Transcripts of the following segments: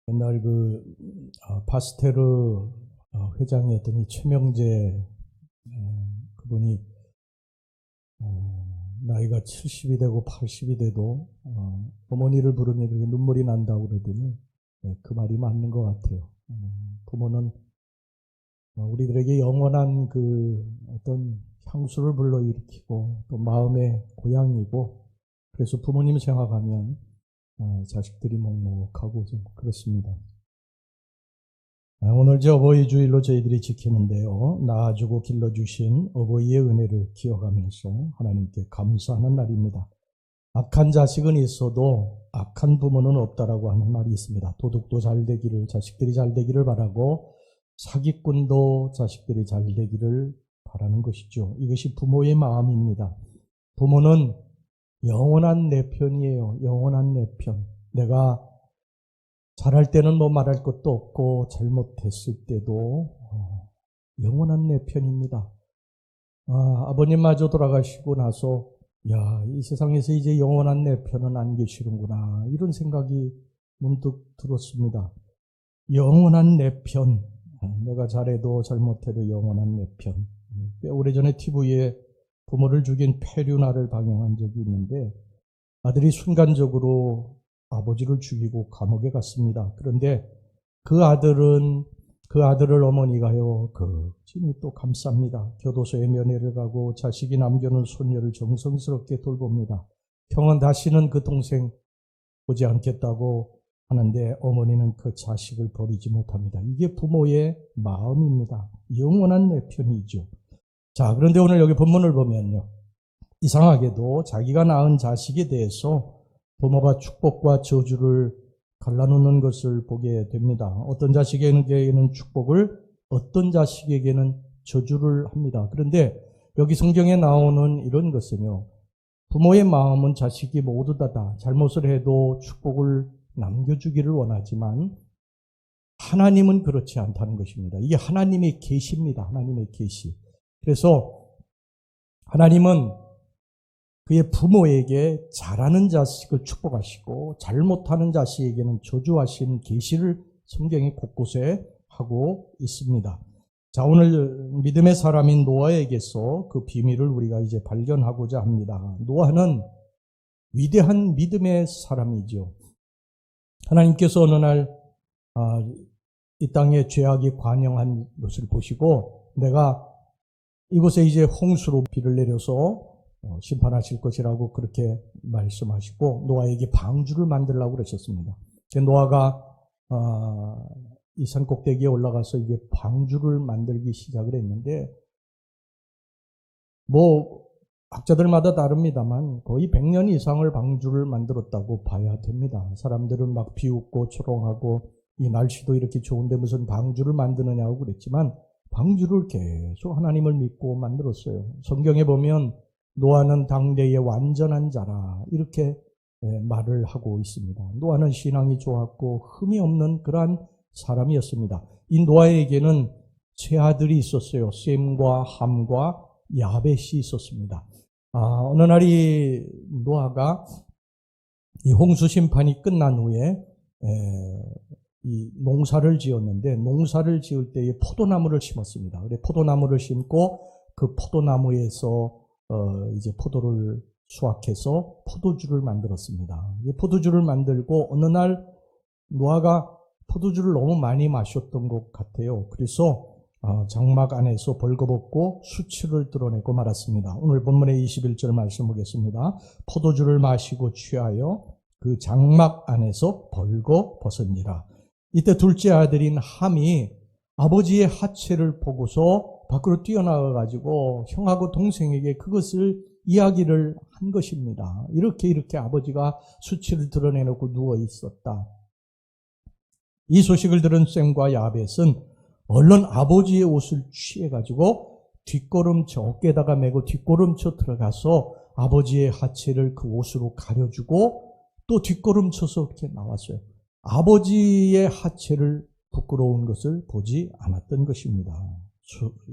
옛날 파스테르 회장이었던 이 최명재 그분이 나이가 70이 되고 80이 돼도 어머니를 부르면 이렇게 눈물이 난다고 그러더니 그 말이 맞는 것 같아요. 부모는 우리들에게 영원한 그 어떤 향수를 불러일으키고 또 마음의 고향이고, 그래서 부모님 생각하면 자식들이 먹먹하고 좀 그렇습니다. 오늘 어버이 주일로 저희들이 지키는데요, 낳아주고 길러주신 어버이의 은혜를 기억하면서 하나님께 감사하는 날입니다. 악한 자식은 있어도 악한 부모는 없다라고 하는 말이 있습니다. 도둑도 잘 되기를, 자식들이 잘 되기를 바라고 사기꾼도 자식들이 잘 되기를 바라는 것이죠. 이것이 부모의 마음입니다. 부모는 영원한 내 편이에요. 영원한 내 편. 내가 잘할 때는 뭐 말할 것도 없고 잘못했을 때도 영원한 내 편입니다. 아버님마저 돌아가시고 나서 이 세상에서 이제 영원한 내 편은 안 계시는구나, 이런 생각이 문득 들었습니다. 영원한 내 편. 내가 잘해도 잘못해도 영원한 내 편. 꽤 오래전에 TV에 부모를 죽인 페류나를 방영한 적이 있는데, 아들이 순간적으로 아버지를 죽이고 감옥에 갔습니다. 그런데 그 아들을 어머니가요, 진히 또 감쌉니다. 교도소에 면회를 가고 자식이 남겨놓은 손녀를 정성스럽게 돌봅니다. 형은 다시는 그 동생 보지 않겠다고 하는데 어머니는 그 자식을 버리지 못합니다. 이게 부모의 마음입니다. 영원한 내 편이죠. 자, 그런데 오늘 여기 본문을 보면요, 이상하게도 자기가 낳은 자식에 대해서 부모가 축복과 저주를 갈라놓는 것을 보게 됩니다. 어떤 자식에게는 축복을, 어떤 자식에게는 저주를 합니다. 그런데 여기 성경에 나오는 이런 것은요, 부모의 마음은 자식이 모두 다 잘못을 해도 축복을 남겨주기를 원하지만 하나님은 그렇지 않다는 것입니다. 이게 하나님의 계시입니다. 하나님의 계시. 그래서 하나님은 그의 부모에게 잘하는 자식을 축복하시고 잘못하는 자식에게는 저주하신 계시를 성경에 곳곳에 하고 있습니다. 자, 오늘 믿음의 사람인 노아에게서 그 비밀을 우리가 이제 발견하고자 합니다. 노아는 위대한 믿음의 사람이죠. 하나님께서 어느 날 이 땅에 죄악이 관영한 것을 보시고, 내가 이곳에 이제 홍수로 비를 내려서 심판하실 것이라고 그렇게 말씀하시고 노아에게 방주를 만들라고 그러셨습니다. 노아가 이 산 꼭대기에 올라가서 이게 방주를 만들기 시작을 했는데, 학자들마다 다릅니다만 거의 100년 이상을 방주를 만들었다고 봐야 됩니다. 사람들은 막 비웃고 초롱하고 이 날씨도 이렇게 좋은데 무슨 방주를 만드느냐고 그랬지만 방주를 계속 하나님을 믿고 만들었어요. 성경에 보면 노아는 당대의 완전한 자라, 이렇게 말을 하고 있습니다. 노아는 신앙이 좋았고 흠이 없는 그러한 사람이었습니다. 이 노아에게는 세 아들이 있었어요. 셈과 함과 야벳이 있었습니다. 어느 날이 노아가 이 홍수 심판이 끝난 후에 이 농사를 지었는데, 농사를 지을 때에 포도나무를 심었습니다. 그래 포도나무를 심고 그 포도나무에서 이제 포도를 수확해서 포도주를 만들었습니다. 이 포도주를 만들고 어느 날 노아가 포도주를 너무 많이 마셨던 것 같아요. 그래서 장막 안에서 벌거벗고 수치를 드러내고 말았습니다. 오늘 본문의 21절 말씀 보겠습니다. 포도주를 마시고 취하여 그 장막 안에서 벌거벗으니라. 이때 둘째 아들인 함이 아버지의 하체를 보고서 밖으로 뛰어나가가지고 형하고 동생에게 그것을 이야기를 한 것입니다. 이렇게 아버지가 수치를 드러내놓고 누워 있었다. 이 소식을 들은 셈과 야벳은 얼른 아버지의 옷을 취해가지고 뒷걸음쳐, 어깨에다가 메고 뒷걸음쳐 들어가서 아버지의 하체를 그 옷으로 가려주고 또 뒷걸음쳐서 이렇게 나왔어요. 아버지의 하체를 부끄러운 것을 보지 않았던 것입니다.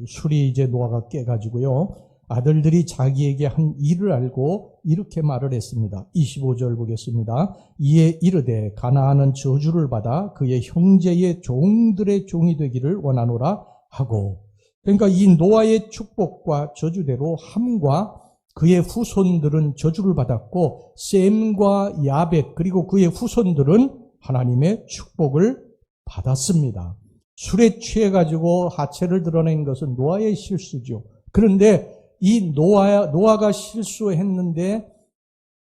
술이 이제 노아가 깨가지고요, 아들들이 자기에게 한 일을 알고 이렇게 말을 했습니다. 25절 보겠습니다. 이에 이르되 가나안은 저주를 받아 그의 형제의 종들의 종이 되기를 원하노라 하고, 그러니까 이 노아의 축복과 저주대로 함과 그의 후손들은 저주를 받았고, 셈과 야벳 그리고 그의 후손들은 하나님의 축복을 받았습니다. 술에 취해가지고 하체를 드러낸 것은 노아의 실수죠. 그런데 이 노아가 실수했는데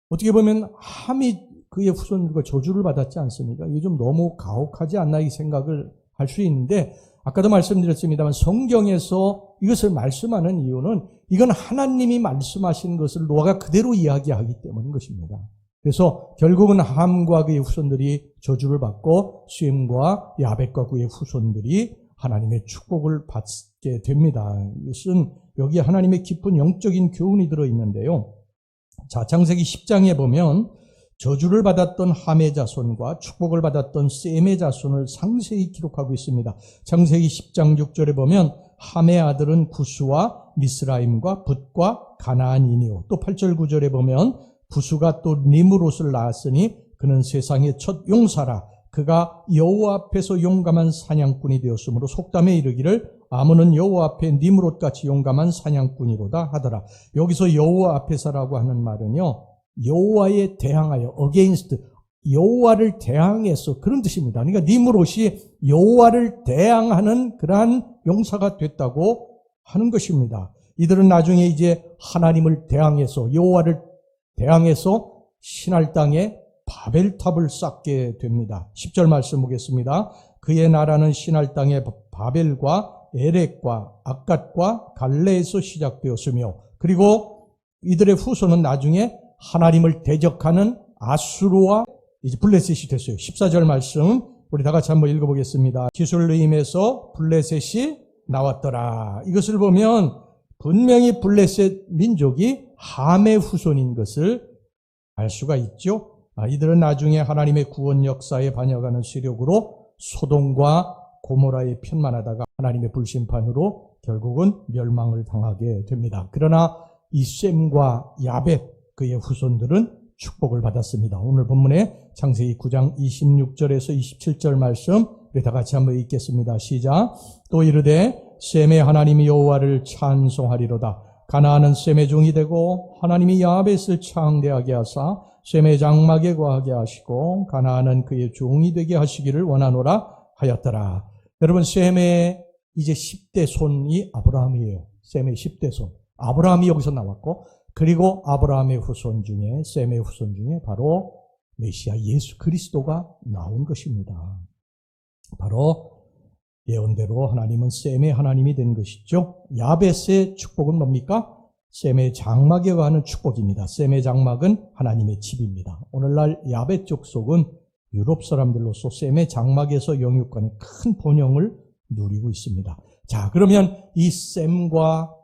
어떻게 보면 함이 그의 후손들과 저주를 받았지 않습니까? 이게 좀 너무 가혹하지 않나 이 생각을 할 수 있는데, 아까도 말씀드렸습니다만 성경에서 이것을 말씀하는 이유는 이건 하나님이 말씀하신 것을 노아가 그대로 이야기하기 때문인 것입니다. 그래서 결국은 함과 그의 후손들이 저주를 받고 셈과 야벳과 그의 후손들이 하나님의 축복을 받게 됩니다. 이것은 여기에 하나님의 깊은 영적인 교훈이 들어있는데요. 자, 창세기 10장에 보면 저주를 받았던 함의 자손과 축복을 받았던 셈의 자손을 상세히 기록하고 있습니다. 창세기 10장 6절에 보면 함의 아들은 구스와 미스라임과 붓과 가나안이니요. 또 8절 9절에 보면 부수가 또 니므롯을 낳았으니 그는 세상의 첫 용사라. 그가 여호와 앞에서 용감한 사냥꾼이 되었으므로 속담에 이르기를 아문은 여호와 앞에 니므롯같이 용감한 사냥꾼이로다 하더라. 여기서 여호와 앞에서라고 하는 말은요, 여호와에 대항하여 against, 여호와를 대항해서 그런 뜻입니다. 그러니까 니므롯이 여호와를 대항하는 그러한 용사가 됐다고 하는 것입니다. 이들은 나중에 이제 하나님을 대항해서 여호와를 대항해서 신할 땅에 바벨탑을 쌓게 됩니다. 10절 말씀 보겠습니다. 그의 나라는 신할 땅의 바벨과 에렉과 악갓과 갈레에서 시작되었으며, 그리고 이들의 후손은 나중에 하나님을 대적하는 아수르와 이제 블레셋이 됐어요. 14절 말씀 우리 다 같이 한번 읽어보겠습니다. 기술르임에서 블레셋이 나왔더라. 이것을 보면 분명히 블레셋 민족이 함의 후손인 것을 알 수가 있죠. 이들은 나중에 하나님의 구원 역사에 반역하는 세력으로 소돔과 고모라에 편만하다가 하나님의 불심판으로 결국은 멸망을 당하게 됩니다. 그러나 이 셈과 야벳 그의 후손들은 축복을 받았습니다. 오늘 본문에 창세기 9장 26절에서 27절 말씀 우리 다 같이 한번 읽겠습니다. 시작. 또 이르되 셈의 하나님이 여호와를 찬송하리로다. 가나안은 셈의 종이 되고 하나님이 야벳을 창대하게 하사 셈의 장막에 거하게 하시고 가나안은 그의 종이 되게 하시기를 원하노라 하였더라. 여러분, 셈의 이제 10대 손이 아브라함이에요. 셈의 10대 손. 아브라함이 여기서 나왔고, 그리고 아브라함의 후손 중에, 셈의 후손 중에 바로 메시아 예수 그리스도가 나온 것입니다. 바로 예언대로 하나님은 셈의 하나님이 된 것이죠. 야벳의 축복은 뭡니까? 셈의 장막에 관한 축복입니다. 셈의 장막은 하나님의 집입니다. 오늘날 야벳 족속은 유럽 사람들로서 셈의 장막에서 영육간의 큰 번영을 누리고 있습니다. 자, 그러면 이 셈과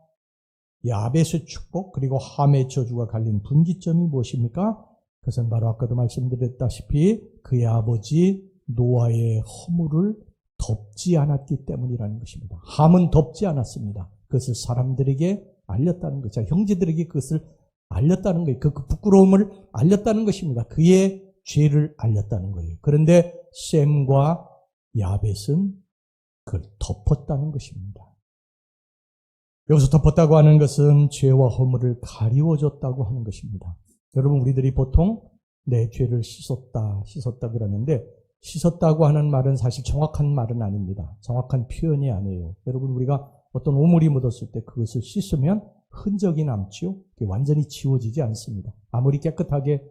야벳의 축복 그리고 함의 저주가 갈린 분기점이 무엇입니까? 그것은 바로 아까도 말씀드렸다시피 그의 아버지 노아의 허물을 덮지 않았기 때문이라는 것입니다. 함은 덮지 않았습니다. 그것을 사람들에게 알렸다는 거죠. 형제들에게 그것을 알렸다는 거예요. 그 부끄러움을 알렸다는 것입니다. 그의 죄를 알렸다는 거예요. 그런데 셈과 야벳은 그걸 덮었다는 것입니다. 여기서 덮었다고 하는 것은 죄와 허물을 가리워줬다고 하는 것입니다. 여러분, 우리들이 보통 내 죄를 씻었다 그러는데 씻었다고 하는 말은 사실 정확한 말은 아닙니다. 정확한 표현이 아니에요. 여러분, 우리가 어떤 오물이 묻었을 때 그것을 씻으면 흔적이 남지요. 완전히 지워지지 않습니다. 아무리 깨끗하게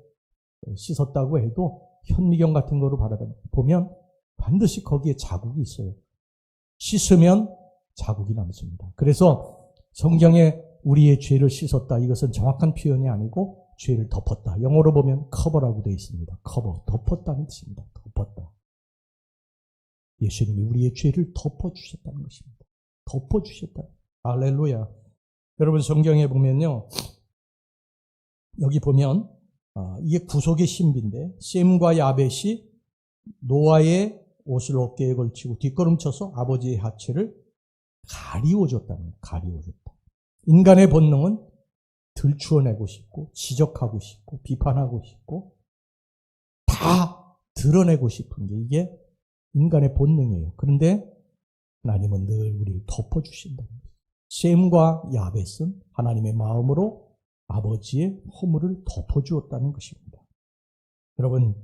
씻었다고 해도 현미경 같은 거로 보면 반드시 거기에 자국이 있어요. 씻으면 자국이 남습니다. 그래서 성경에 우리의 죄를 씻었다, 이것은 정확한 표현이 아니고 죄를 덮었다. 영어로 보면 cover라고 되어 있습니다. cover, 덮었다는 뜻입니다. 덮었다. 예수님이 우리의 죄를 덮어주셨다는 것입니다. 덮어주셨다. 할렐루야. 여러분, 성경에 보면요, 여기 보면 이게 구속의 신비인데 셈과 야벳이 노아의 옷을 어깨에 걸치고 뒷걸음쳐서 아버지의 하체를 가리워줬다는 거예요. 가리워줬다. 인간의 본능은 들추어내고 싶고 지적하고 싶고 비판하고 싶고 다 드러내고 싶은 게 이게 인간의 본능이에요. 그런데 하나님은 늘 우리를 덮어주신다는 거예요. 셈과 야벳은 하나님의 마음으로 아버지의 허물을 덮어주었다는 것입니다. 여러분,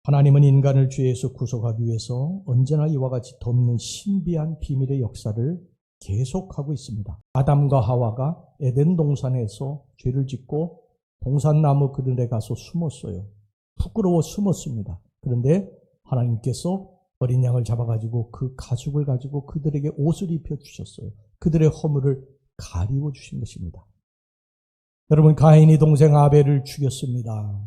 하나님은 인간을 죄에서 구속하기 위해서 언제나 이와 같이 덮는 신비한 비밀의 역사를 계속하고 있습니다. 아담과 하와가 에덴 동산에서 죄를 짓고 동산나무 그늘에 가서 숨었어요. 부끄러워 숨었습니다. 그런데 하나님께서 어린 양을 잡아가지고 그 가죽을 가지고 그들에게 옷을 입혀주셨어요. 그들의 허물을 가리워 주신 것입니다. 여러분, 가인이 동생 아벨을 죽였습니다.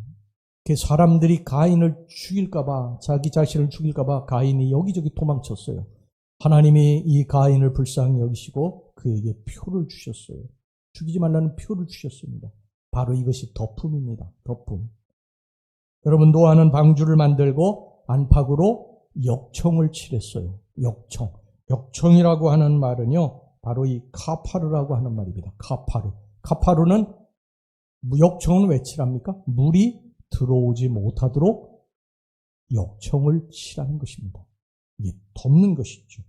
사람들이 가인을 죽일까봐, 자기 자신을 죽일까봐 가인이 여기저기 도망쳤어요. 하나님이 이 가인을 불쌍히 여기시고 그에게 표를 주셨어요. 죽이지 말라는 표를 주셨습니다. 바로 이것이 덮음입니다. 덮음. 여러분, 노아는 방주를 만들고 안팎으로 역청을 칠했어요. 역청. 역청이라고 하는 말은요, 바로 이 카파르라고 하는 말입니다. 카파르. 카파르는 역청은 왜 칠합니까? 물이 들어오지 못하도록 역청을 칠하는 것입니다. 이게 덮는 것이죠.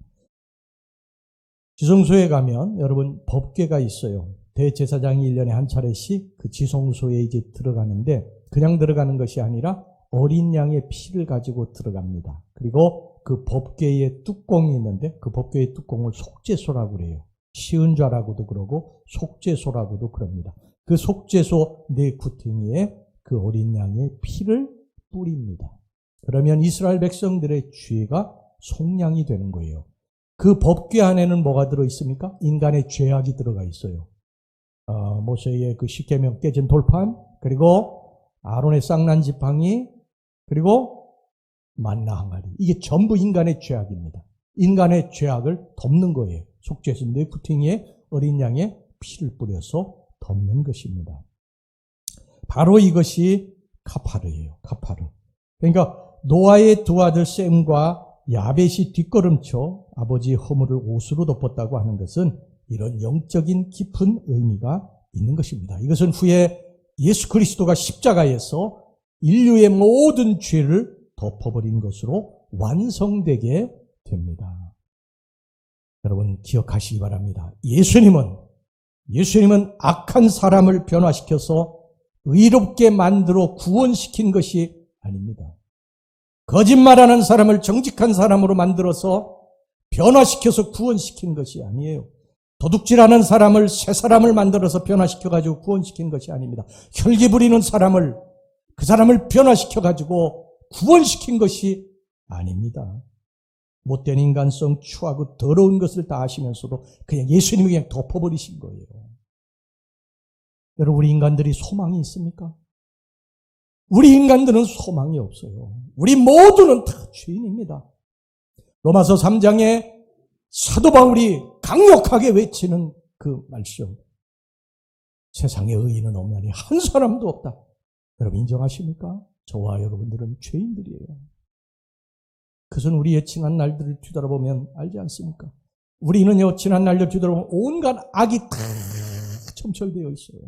지성소에 가면 여러분 법궤가 있어요. 대제사장이 1년에 한 차례씩 그 지성소에 이제 들어가는데 그냥 들어가는 것이 아니라 어린 양의 피를 가지고 들어갑니다. 그리고 그 법궤의 뚜껑이 있는데 그 법궤의 뚜껑을 속죄소라고 그래요. 시은좌라고도 그러고 속죄소라고도 그럽니다. 그 속죄소 네 구퉁이에 그 어린 양의 피를 뿌립니다. 그러면 이스라엘 백성들의 죄가 속량이 되는 거예요. 그 법궤 안에는 뭐가 들어있습니까? 인간의 죄악이 들어가 있어요. 모세의 그 십계명 깨진 돌판, 그리고 아론의 쌍난 지팡이, 그리고 만나 항아리. 이게 전부 인간의 죄악입니다. 인간의 죄악을 덮는 거예요. 속죄소 네 구퉁이에 어린 양의 피를 뿌려서 덮는 것입니다. 바로 이것이 카파르예요. 카파르. 그러니까 노아의 두 아들 셈과 야벳이 뒷걸음쳐 아버지의 허물을 옷으로 덮었다고 하는 것은 이런 영적인 깊은 의미가 있는 것입니다. 이것은 후에 예수 그리스도가 십자가에서 인류의 모든 죄를 덮어버린 것으로 완성되게 됩니다. 여러분 기억하시기 바랍니다. 예수님은 악한 사람을 변화시켜서 의롭게 만들어 구원시킨 것이 아닙니다. 거짓말하는 사람을 정직한 사람으로 만들어서 변화시켜서 구원시킨 것이 아니에요. 도둑질하는 사람을 새 사람을 만들어서 변화시켜가지고 구원시킨 것이 아닙니다. 혈기 부리는 사람을 그 사람을 변화시켜가지고 구원시킨 것이 아닙니다. 못된 인간성, 추하고 더러운 것을 다 아시면서도 그냥 예수님이 그냥 덮어버리신 거예요. 여러분, 우리 인간들이 소망이 있습니까? 우리 인간들은 소망이 없어요. 우리 모두는 다 죄인입니다. 로마서 3장에 사도 바울이 강력하게 외치는 그 말씀. 세상에 의인은 없나니 한 사람도 없다. 여러분 인정하십니까? 저와 여러분들은 죄인들이에요. 그것은 우리의 지난 날들을 뒤돌아보면 알지 않습니까? 우리는요, 지난 날들 뒤돌아보면 온갖 악이 다 점철되어 있어요.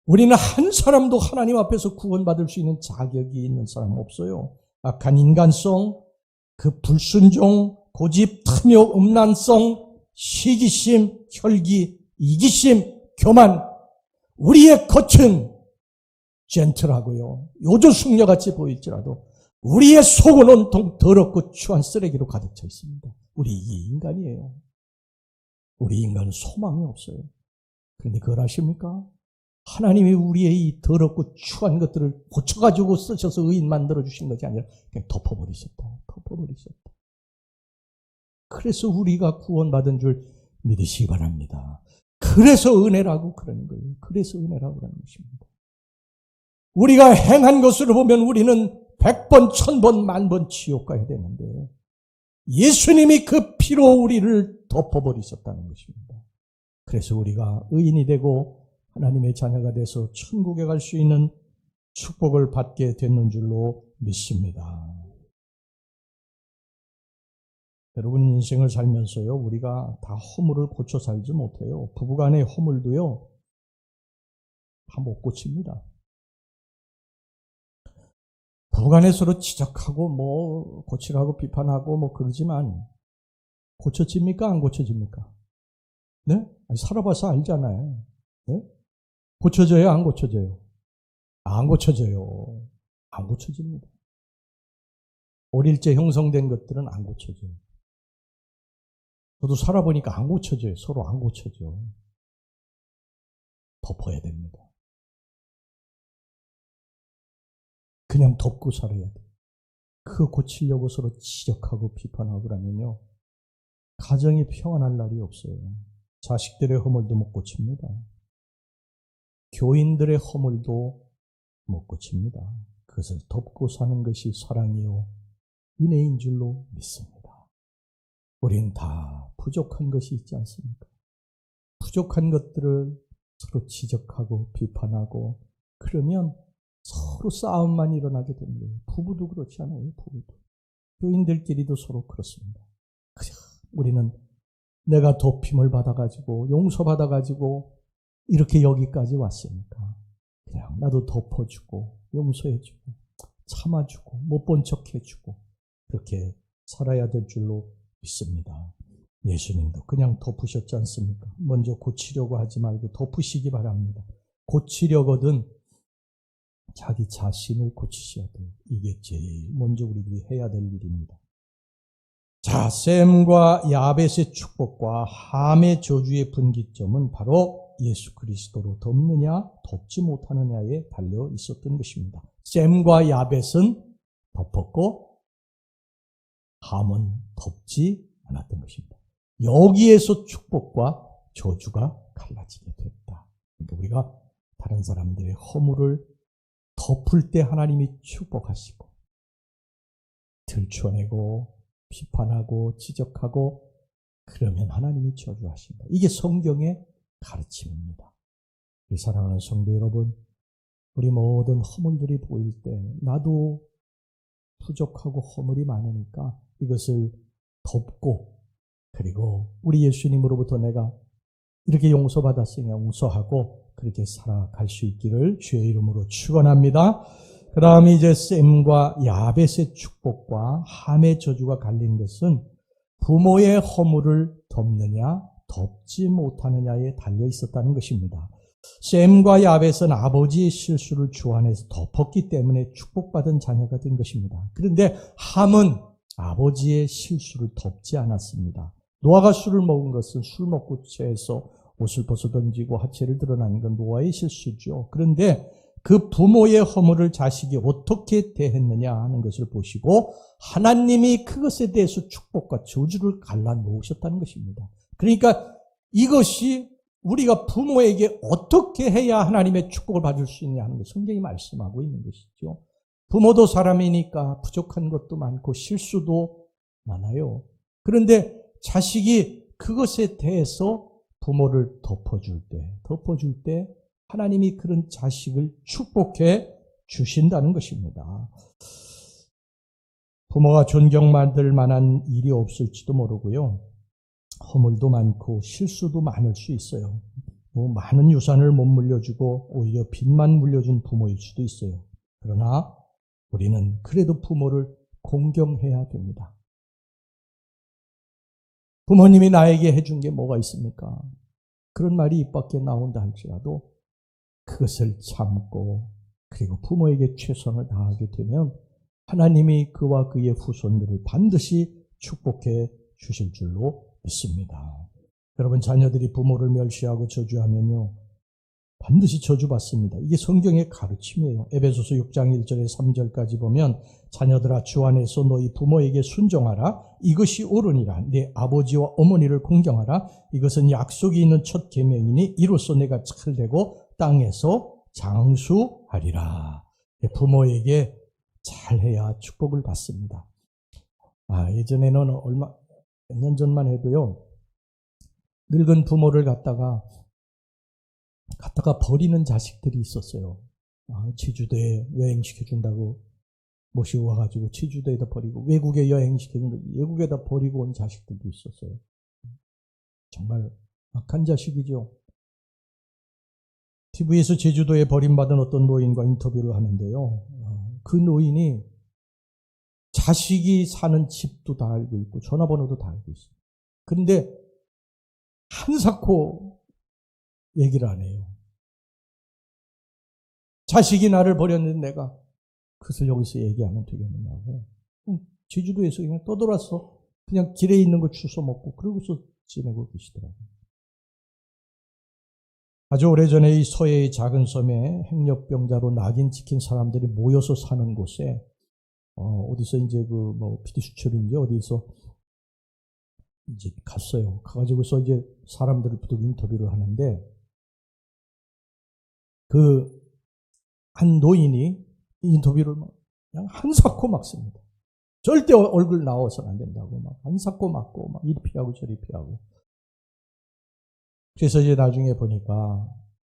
우리는 한 사람도 하나님 앞에서 구원받을 수 있는 자격이 있는 사람 없어요. 악한 인간성, 그 불순종, 고집, 탐욕, 음란성, 시기심, 혈기, 이기심, 교만, 우리의 겉은 젠틀하고요, 요조숙녀같이 보일지라도 우리의 속은 온통 더럽고 추한 쓰레기로 가득 차 있습니다. 우리 이 인간이에요. 우리 인간은 소망이 없어요. 그런데 그걸 아십니까? 하나님이 우리의 이 더럽고 추한 것들을 고쳐가지고 쓰셔서 의인 만들어주신 것이 아니라 그냥 덮어버리셨다. 그래서 우리가 구원받은 줄 믿으시기 바랍니다. 그래서 은혜라고 그러는 거예요. 그래서 은혜라고 그러는 것입니다. 우리가 행한 것으로 보면 우리는 100번, 1000번, 10,000번 지옥 가야 되는데 예수님이 그 피로 우리를 덮어버리셨다는 것입니다. 그래서 우리가 의인이 되고 하나님의 자녀가 돼서 천국에 갈 수 있는 축복을 받게 됐는 줄로 믿습니다. 여러분 인생을 살면서요, 우리가 다 허물을 고쳐 살지 못해요. 부부간의 허물도요, 다 못 고칩니다. 부부간에 서로 지적하고 뭐 고치라고 비판하고 뭐 그러지만 고쳐집니까? 안 고쳐집니까? 네? 아니, 살아봐서 알잖아요. 네? 고쳐져요? 안 고쳐져요? 안 고쳐져요. 안 고쳐집니다. 어릴 때 형성된 것들은 안 고쳐져요. 저도 살아보니까 안 고쳐져요. 서로 안 고쳐져. 덮어야 됩니다. 그냥 덮고 살아야 돼요. 그거 고치려고 서로 지적하고 비판하고 그러면요. 가정이 평안할 날이 없어요. 자식들의 허물도 못 고칩니다. 교인들의 허물도 못 고칩니다. 그것을 덮고 사는 것이 사랑이요 은혜인 줄로 믿습니다. 우린 다 부족한 것이 있지 않습니까? 부족한 것들을 서로 지적하고 비판하고 그러면 서로 싸움만 일어나게 됩니다. 부부도 그렇지 않아요. 부부도. 교인들끼리도 서로 그렇습니다. 우리는 내가 덮임을 받아가지고 용서받아가지고 이렇게 여기까지 왔으니까 그냥 나도 덮어주고 용서해주고 참아주고 못 본 척해주고 그렇게 살아야 될 줄로 믿습니다. 예수님도 그냥 덮으셨지 않습니까? 먼저 고치려고 하지 말고 덮으시기 바랍니다. 고치려거든 자기 자신을 고치셔야 돼요. 이게 제일 먼저 우리들이 해야 될 일입니다. 자, 셈과 야벳의 축복과 함의 저주의 분기점은 바로 예수 그리스도로 덮느냐 덮지 못하느냐에 달려 있었던 것입니다. 셈과 야벳은 덮었고 함은 덮지 않았던 것입니다. 여기에서 축복과 저주가 갈라지게 됐다. 그러니까 우리가 다른 사람들의 허물을 덮을 때 하나님이 축복하시고 들춰내고 비판하고 지적하고 그러면 하나님이 저주하신다. 이게 성경의 가르침입니다. 우리 사랑하는 성도 여러분, 우리 모든 허물들이 보일 때 나도 부족하고 허물이 많으니까 이것을 덮고 그리고 우리 예수님으로부터 내가 이렇게 용서받았으니 용서하고 그렇게 살아갈 수 있기를 주의 이름으로 축원합니다. 그 다음에 이제 셈과 야벳의 축복과 함의 저주가 갈린 것은 부모의 허물을 덮느냐 덮지 못하느냐에 달려 있었다는 것입니다. 셈과 야벳은 아버지의 실수를 주안해서 덮었기 때문에 축복받은 자녀가 된 것입니다. 그런데 함은 아버지의 실수를 덮지 않았습니다. 노아가 술을 먹은 것은 술 먹고 취해서 옷을 벗어 던지고 하체를 드러나는 건 노아의 실수죠. 그런데 그 부모의 허물을 자식이 어떻게 대했느냐 하는 것을 보시고 하나님이 그것에 대해서 축복과 저주를 갈라놓으셨다는 것입니다. 그러니까 이것이 우리가 부모에게 어떻게 해야 하나님의 축복을 받을 수 있냐 하는 걸 성경이 말씀하고 있는 것이죠. 부모도 사람이니까 부족한 것도 많고 실수도 많아요. 그런데 자식이 그것에 대해서 부모를 덮어줄 때 하나님이 그런 자식을 축복해 주신다는 것입니다. 부모가 존경받을 만한 일이 없을지도 모르고요. 허물도 많고 실수도 많을 수 있어요. 많은 유산을 못 물려주고 오히려 빚만 물려준 부모일 수도 있어요. 그러나 우리는 그래도 부모를 공경해야 됩니다. 부모님이 나에게 해준 게 뭐가 있습니까? 그런 말이 입 밖에 나온다 할지라도 그것을 참고 그리고 부모에게 최선을 다하게 되면 하나님이 그와 그의 후손들을 반드시 축복해 주실 줄로 믿습니다. 여러분 자녀들이 부모를 멸시하고 저주하면요 반드시 저주받습니다. 이게 성경의 가르침이에요. 에베소서 6장 1절에 3절까지 보면 자녀들아 주 안에서 너희 부모에게 순종하라. 이것이 옳으니라. 네 아버지와 어머니를 공경하라. 이것은 약속이 있는 첫 계명이니 이로써 내가 찰되고 땅에서 장수하리라. 부모에게 잘해야 축복을 받습니다. 예전에는 몇 년 전만 해도요. 늙은 부모를 갖다가 버리는 자식들이 있었어요. 제주도에 여행시켜준다고 모시고 와가지고 제주도에다 버리고 외국에 여행시켜준다고 외국에다 버리고 온 자식들도 있었어요. 정말 악한 자식이죠. TV에서 제주도에 버림받은 어떤 노인과 인터뷰를 하는데요. 그 노인이 자식이 사는 집도 다 알고 있고 전화번호도 다 알고 있어요. 그런데 한사코 얘기를 안 해요. 자식이 나를 버렸는데 내가 그것을 여기서 얘기하면 되겠느냐고. 제주도에서 그냥 떠돌아서 그냥 길에 있는 거 주워 먹고 그러고서 지내고 계시더라고요. 아주 오래전에 이 서해의 작은 섬에 행렬병자로 낙인 찍힌 사람들이 모여서 사는 곳에 어디서 이제 PD 수첩인지 어디서 이제 갔어요. 가가지고서 이제 사람들을 부득 인터뷰를 하는데 그 한 노인이 인터뷰를 그냥 한사코 막습니다. 절대 얼굴 나와서는 안 된다고 막 한사코 막고 막 이리 피하고 저리 피하고. 그래서 이제 나중에 보니까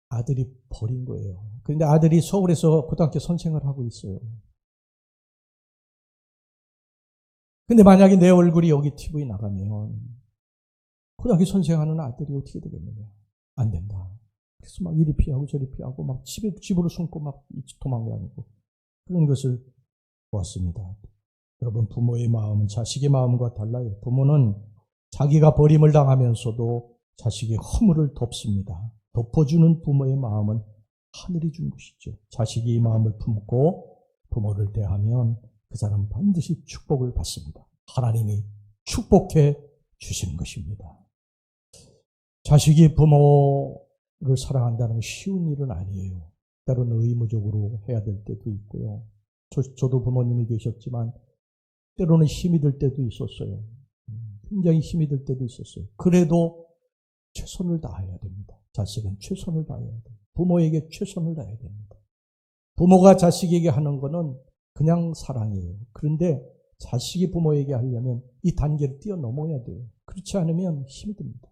아들이 버린 거예요. 그런데 아들이 서울에서 고등학교 선생을 하고 있어요. 근데 만약에 내 얼굴이 여기 TV 나가면 고등학교 선생하는 아들이 어떻게 되겠느냐. 안 된다. 그래서 막 이리 피하고 저리 피하고 막 집으로 숨고 막 도망다니고 그런 것을 보았습니다. 여러분, 부모의 마음은 자식의 마음과 달라요. 부모는 자기가 버림을 당하면서도 자식의 허물을 덮습니다. 덮어주는 부모의 마음은 하늘이 준 것이죠. 자식이 이 마음을 품고 부모를 대하면 그 사람은 반드시 축복을 받습니다. 하나님이 축복해 주시는 것입니다. 자식이 부모를 사랑한다는 건 쉬운 일은 아니에요. 때로는 의무적으로 해야 될 때도 있고요. 저도 부모님이 계셨지만 때로는 힘이 들 때도 있었어요. 굉장히 힘이 들 때도 있었어요. 그래도 최선을 다해야 됩니다. 자식은 최선을 다해야 돼요. 부모에게 최선을 다해야 됩니다. 부모가 자식에게 하는 거는 그냥 사랑이에요. 그런데 자식이 부모에게 하려면 이 단계를 뛰어넘어야 돼요. 그렇지 않으면 힘이 듭니다.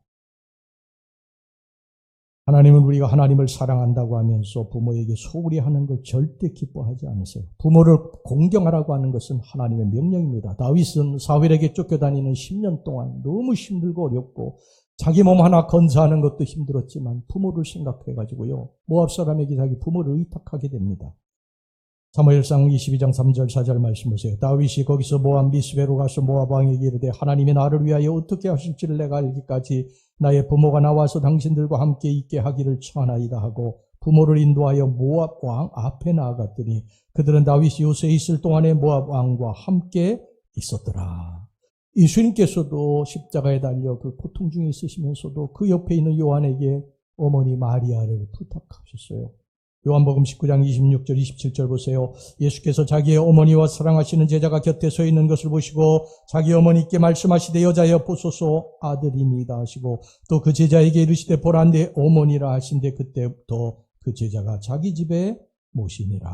하나님은 우리가 하나님을 사랑한다고 하면서 부모에게 소홀히 하는 걸 절대 기뻐하지 않으세요. 부모를 공경하라고 하는 것은 하나님의 명령입니다. 다윗은 사울에게 쫓겨다니는 10년 동안 너무 힘들고 어렵고 자기 몸 하나 건사하는 것도 힘들었지만 부모를 생각해가지고요. 모압 사람에게 자기 부모를 의탁하게 됩니다. 사무엘상 22장 3절 4절 말씀 보세요. 다윗이 거기서 모압 미스베로 가서 모압 왕에게 이르되 하나님이 나를 위하여 어떻게 하실지를 내가 알기까지 나의 부모가 나와서 당신들과 함께 있게 하기를 청하나이다 하고 부모를 인도하여 모압 왕 앞에 나아갔더니 그들은 다윗이 요새에 있을 동안에 모압 왕과 함께 있었더라. 예수님께서도 십자가에 달려 그 고통 중에 있으시면서도 그 옆에 있는 요한에게 어머니 마리아를 부탁하셨어요. 요한복음 19장 26절 27절 보세요. 예수께서 자기의 어머니와 사랑하시는 제자가 곁에 서 있는 것을 보시고 자기 어머니께 말씀하시되 여자여 보소서 아들이니이다 하시고 또 그 제자에게 이르시되 보라 내 어머니라 하신데 그때부터 그 제자가 자기 집에 모시니라.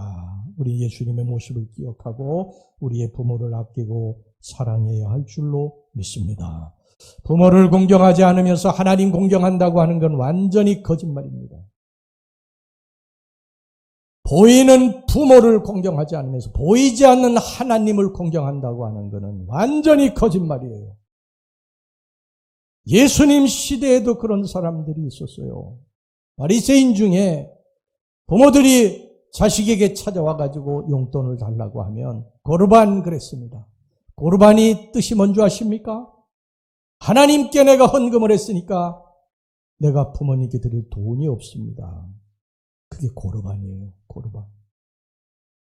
우리 예수님의 모습을 기억하고 우리의 부모를 아끼고 사랑해야 할 줄로 믿습니다. 부모를 공경하지 않으면서 하나님 공경한다고 하는 건 완전히 거짓말입니다. 보이는 부모를 공경하지 않으면서 보이지 않는 하나님을 공경한다고 하는 것은 완전히 거짓말이에요. 예수님 시대에도 그런 사람들이 있었어요. 바리새인 중에 부모들이 자식에게 찾아와가지고 용돈을 달라고 하면 고르반 그랬습니다. 고르반이 뜻이 뭔지 아십니까? 하나님께 내가 헌금을 했으니까 내가 부모님께 드릴 돈이 없습니다. 그게 고르반이에요. 고르반.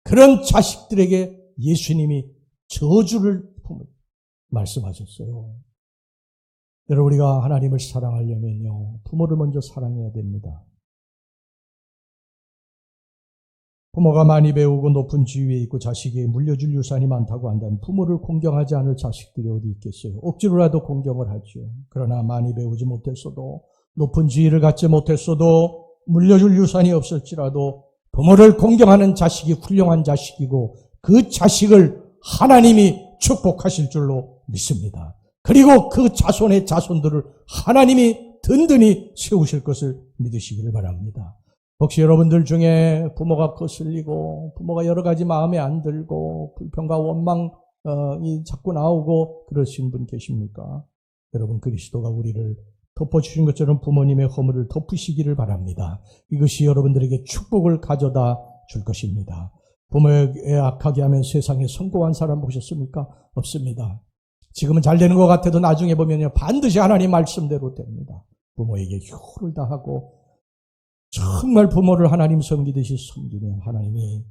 그런 자식들에게 예수님이 저주를 말씀하셨어요. 여러분, 우리가 하나님을 사랑하려면요, 부모를 먼저 사랑해야 됩니다. 부모가 많이 배우고 높은 지위에 있고 자식에게 물려줄 유산이 많다고 한다면 부모를 공경하지 않을 자식들이 어디 있겠어요? 억지로라도 공경을 하죠. 그러나 많이 배우지 못했어도 높은 지위를 갖지 못했어도 물려줄 유산이 없을지라도 부모를 공경하는 자식이 훌륭한 자식이고 그 자식을 하나님이 축복하실 줄로 믿습니다. 그리고 그 자손의 자손들을 하나님이 든든히 세우실 것을 믿으시기를 바랍니다. 혹시 여러분들 중에 부모가 거슬리고 부모가 여러 가지 마음에 안 들고 불평과 원망이 자꾸 나오고 그러신 분 계십니까? 여러분, 그리스도가 우리를 덮어주신 것처럼 부모님의 허물을 덮으시기를 바랍니다. 이것이 여러분들에게 축복을 가져다 줄 것입니다. 부모에게 악하게 하면 세상에 성공한 사람 보셨습니까? 없습니다. 지금은 잘 되는 것 같아도 나중에 보면요, 반드시 하나님 말씀대로 됩니다. 부모에게 효를 다하고 정말 부모를 하나님 섬기듯이 섬기면 하나님이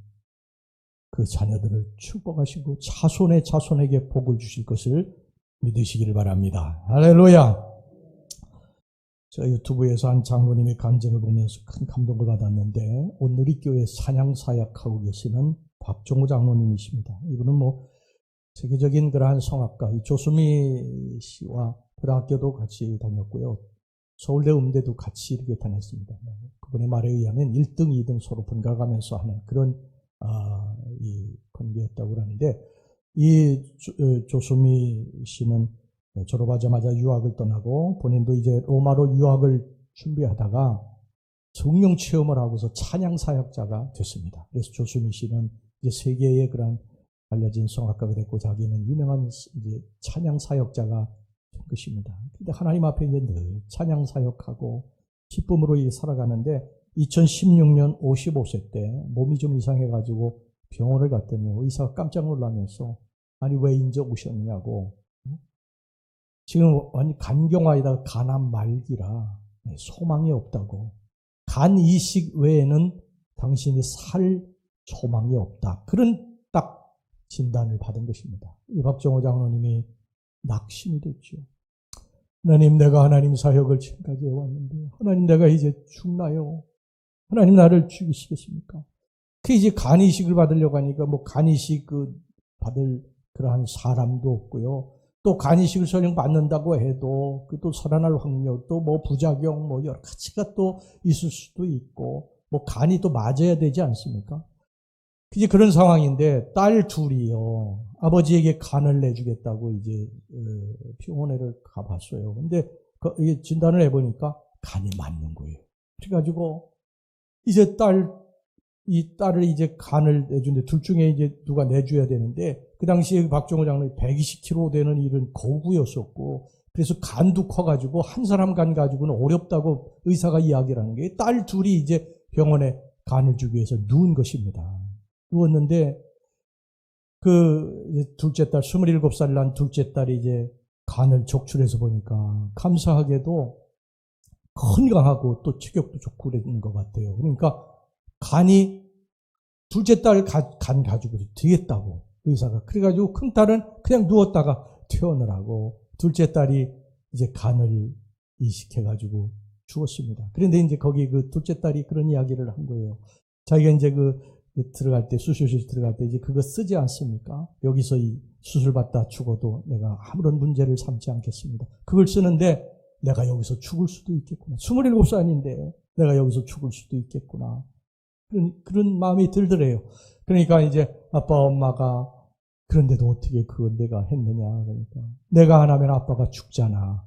그 자녀들을 축복하시고 자손의 자손에게 복을 주실 것을 믿으시기를 바랍니다. 할렐루야. 제가 유튜브에서 한 장로님의 간증을 보면서 큰 감동을 받았는데 온누리교회 찬양사역하고 계시는 박종호 장로님이십니다. 이분은 세계적인 그러한 성악가 조수미 씨와 고등학교도 같이 다녔고요. 서울대 음대도 같이 이렇게 다녔습니다. 그분의 말에 의하면 1등, 2등 서로 번갈아가면서 하는 그런 이 관계였다고 그러는데 이 조수미 씨는 졸업하자마자 유학을 떠나고 본인도 이제 로마로 유학을 준비하다가 성령 체험을 하고서 찬양 사역자가 됐습니다. 그래서 조수미 씨는 이제 세계의 그런 알려진 성악가가 됐고 자기는 유명한 이제 찬양 사역자가 된 것입니다. 근데 하나님 앞에 이제 늘 찬양 사역하고 기쁨으로 살아가는데 2016년 55세 때 몸이 좀 이상해가지고 병원을 갔더니 의사가 깜짝 놀라면서 아니 왜 인제 오셨냐고 지금 완전 간경화에다가 간암 말기라 소망이 없다고 간 이식 외에는 당신이 살 소망이 없다. 그런 딱 진단을 받은 것입니다. 이 박정호 장로님이 낙심이 됐죠. 하나님 내가 하나님 사역을 지금까지 해왔는데 하나님 내가 이제 죽나요? 하나님 나를 죽이시겠습니까? 그 이제 간 이식을 받으려고 하니까 간 이식 받을 그러한 사람도 없고요. 또 간 이식을 설령 받는다고 해도 또 살아날 확률 또 부작용 여러 가지가 또 있을 수도 있고 간이 또 맞아야 되지 않습니까? 이제 그런 상황인데 딸 둘이요. 아버지에게 간을 내주겠다고 이제 병원에를 가봤어요. 근데 진단을 해보니까 간이 맞는 거예요. 그래가지고 이제 이 딸을 이제 간을 내주는데 둘 중에 이제 누가 내줘야 되는데 그 당시에 박정호 장로이 120kg 되는 일은 거구였었고 그래서 간도 커가지고 한 사람 간 가지고는 어렵다고 의사가 이야기를 하는 게 딸 둘이 이제 병원에 간을 주기 위해서 누운 것입니다. 누웠는데 둘째 딸 27살 난 둘째 딸이 이제 간을 적출해서 보니까 감사하게도 건강하고 또 체격도 좋고 그랬는 것 같아요. 그러니까 간이 둘째 딸 간 가지고 되겠다고 의사가 그래가지고 큰 딸은 그냥 누웠다가 퇴원을 둘째 딸이 이제 간을 이식해가지고 죽었습니다. 그런데 이제 거기 둘째 딸이 그런 이야기를 한 거예요. 자기가 이제 들어갈 때 수술실 들어갈 때 이제 그거 쓰지 않습니까? 여기서 이 수술 받다 죽어도 내가 아무런 문제를 삼지 않겠습니다. 그걸 쓰는데 내가 여기서 죽을 수도 있겠구나. 27살인데 내가 여기서 죽을 수도 있겠구나. 그런 마음이 들더래요. 그러니까 이제 아빠 엄마가 그런데도 어떻게 그건 내가 했느냐. 그러니까 내가 안 하면 아빠가 죽잖아.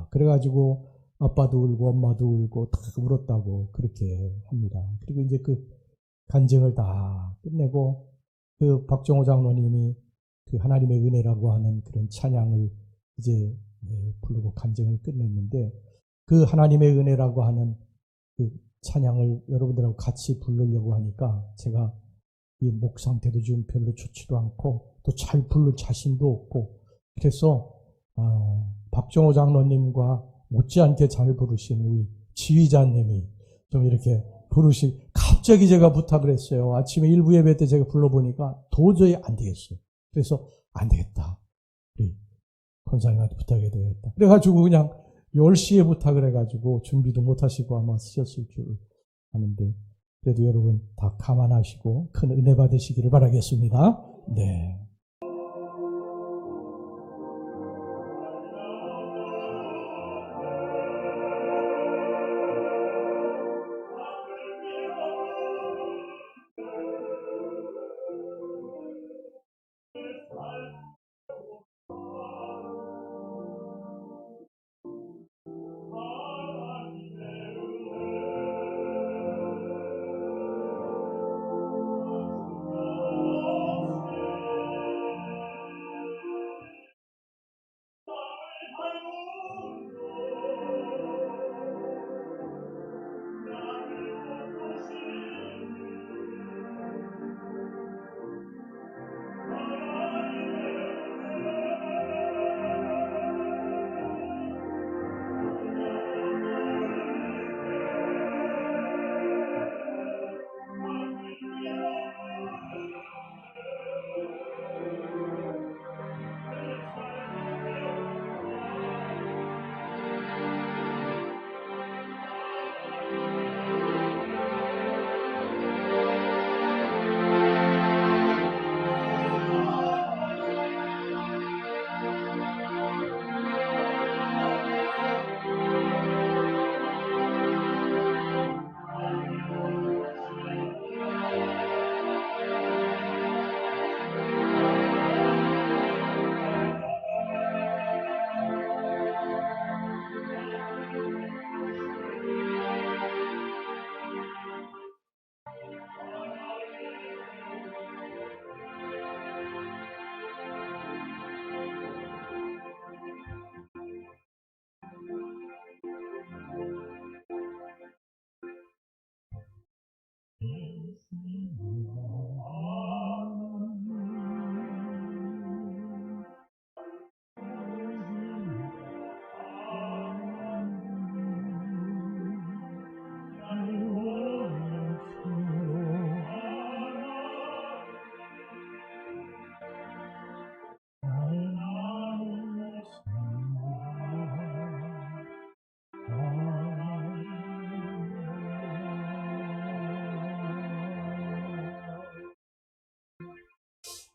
그래가지고 아빠도 울고 엄마도 울고 다 울었다고 그렇게 합니다. 그리고 이제 간증을 다 끝내고 박정호 장로님이 하나님의 은혜라고 하는 그런 찬양을 이제 부르고 간증을 끝냈는데 하나님의 은혜라고 하는 찬양을 여러분들하고 같이 부르려고 하니까 제가 이 목 상태도 지금 별로 좋지도 않고 또 잘 부를 자신도 없고 그래서 박정호 장로님과 못지않게 잘 부르시는 우리 지휘자님이 좀 이렇게 갑자기 제가 부탁을 했어요. 아침에 일부 예배 때 제가 불러보니까 도저히 안 되겠어요. 그래서 안 되겠다. 우리 권사님한테 부탁해야 되겠다. 그래가지고 그냥 10시에 부탁을 해가지고 준비도 못하시고 아마 쓰셨을 줄 아는데 그래도 여러분 다 감안하시고 큰 은혜 받으시기를 바라겠습니다. 네.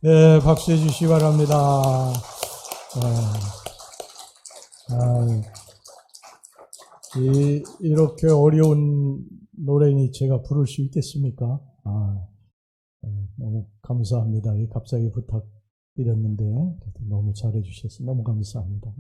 예, 박수해 주시기 바랍니다. 이렇게 어려운 노래니 제가 부를 수 있겠습니까? 너무 감사합니다. 갑자기 부탁드렸는데 너무 잘해 주셔서 너무 감사합니다.